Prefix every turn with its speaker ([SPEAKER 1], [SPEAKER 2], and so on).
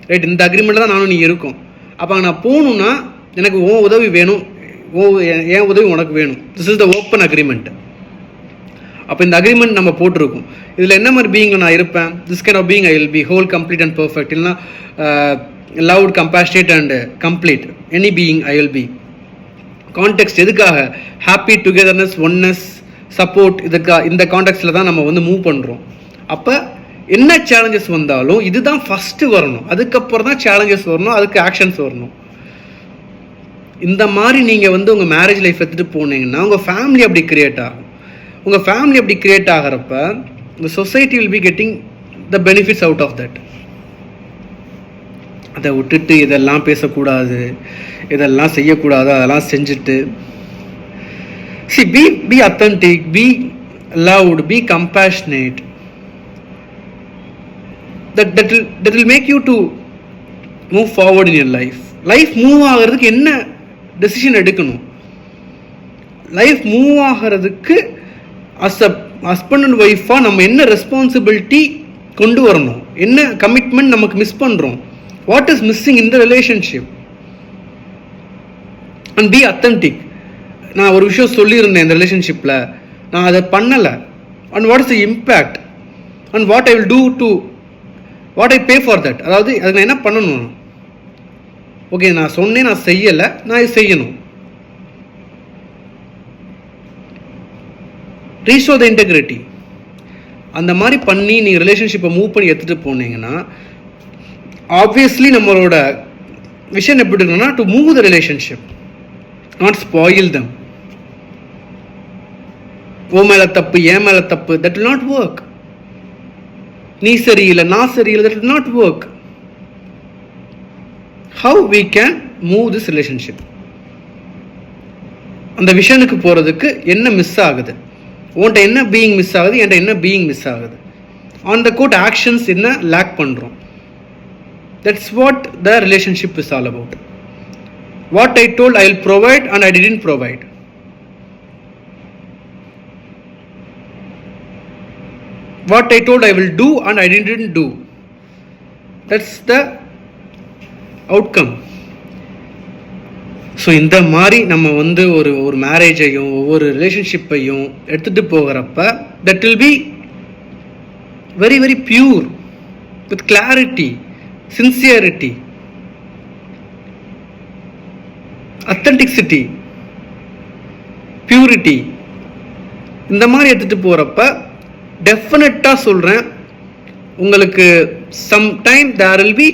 [SPEAKER 1] Right? இந்த அக்ரிமெண்ட்டில் தான் நானும் நீ இருக்கும். அப்போ நான் போகணுன்னா எனக்கு உன் உதவி வேணும், என் உதவி உனக்கு வேணும். This is the open agreement. அப்போ இந்த அக்ரிமெண்ட் நம்ம போட்டிருக்கோம். இதில் என்ன மாதிரி பீயிங்கில் நான் இருப்பேன்? This kind of being I will be whole, complete and perfect. இல்லைனா loved, compassionate and complete. Any being I will be. Contact எதுக்காக? Happy, togetherness, oneness, support. இந்த கான்டெக்ட்ஸில் தான் நம்ம வந்து மூவ் பண்ணுறோம். அப்போ என்ன சேலஞ்சஸ் வந்தாலும் இதுதான் ஃபஸ்ட்டு வரணும், அதுக்கப்புறம் தான் சேலஞ்சஸ் வரணும், அதுக்கு ஆக்ஷன்ஸ் வரணும். இந்த மாதிரி நீங்கள் வந்து உங்கள் மேரேஜ் லைஃப் எடுத்துகிட்டு போனீங்கன்னா உங்கள் ஃபேமிலி அப்படி கிரியேட் ஆகும். உங்கள் ஃபேமிலி அப்படி create ஆகிறப்ப the society will be getting the benefits out of that. அதை விட்டுட்டு இதெல்லாம் பேசக்கூடாது, இதெல்லாம் செய்யக்கூடாது, அதெல்லாம் செஞ்சுட்டு see, be authentic, be loud, be compassionate. That will make you to move forward in your life. Life move ஆகிறதுக்கு என்ன டெசிஷன் எடுக்கணும்? லைஃப் மூவ் ஆகிறதுக்கு அஸ் அ ஹஸ்பண்ட் அண்ட் ஒய்ஃபாக நம்ம என்ன ரெஸ்பான்சிபிலிட்டி கொண்டு வரணும், என்ன கமிட்மெண்ட் நமக்கு மிஸ் பண்ணுறோம், what is missing in the relationship, and be authentic. நான் ஒரு விஷயம் சொல்லியிருந்தேன் இந்த ரிலேஷன்ஷிப்பில், நான் அதை பண்ணலை, and what is the impact and what I will do to what I pay for that. அதாவது அதுக்கு நான் என்ன பண்ணணும்? ஓகே, நான் சொன்னேன், நான் செய்யலை, நான் இது செய்யணும். ரீஸ்டோர் த இன்டெகிரிட்டி. அந்த மாதிரி பண்ணி நீங்கள் ரிலேஷன்ஷிப்பை மூவ் பண்ணி எடுத்துகிட்டு போனீங்கன்னா ஆப்வியஸ்லி நம்மளோட விஷன் எப்படி இருக்கணும்னா to move the relationship, not spoil them. ஓ மேலே தப்பு, ஏன் மேலே தப்பு, தட் வில் நாட் ஒர்க். நீ சரியில்லை, நான் சரியில்லை, that will not work. How we can move this relationship? அந்த விஷனுக்கு போகிறதுக்கு என்ன மிஸ் ஆகுது? உன்ட்ட என்ன பீயிங் மிஸ் ஆகுது, என்கிட்ட என்ன பீயிங் மிஸ் ஆகுது? ஆன் த கோட் ஆக்ஷன்ஸ் என்ன லேக் பண்ணுறோம்? That's what the relationship is all about. What I told I will provide and I didn't provide. What I told I will do and I didn't do. That's the outcome. So இந்த மாதிரி நம்ம வந்து ஒரு மேரேஜையும் ஒவ்வொரு ரிலேஷன்ஷிப்பையும் எடுத்துகிட்டு போகிறப்ப that will be very very pure, with clarity, sincerity, authenticity, purity. இந்த மாதிரி எடுத்துகிட்டு போகிறப்ப டெஃபினட்டாக சொல்கிறேன், உங்களுக்கு சம்டைம் தேர் வில் பி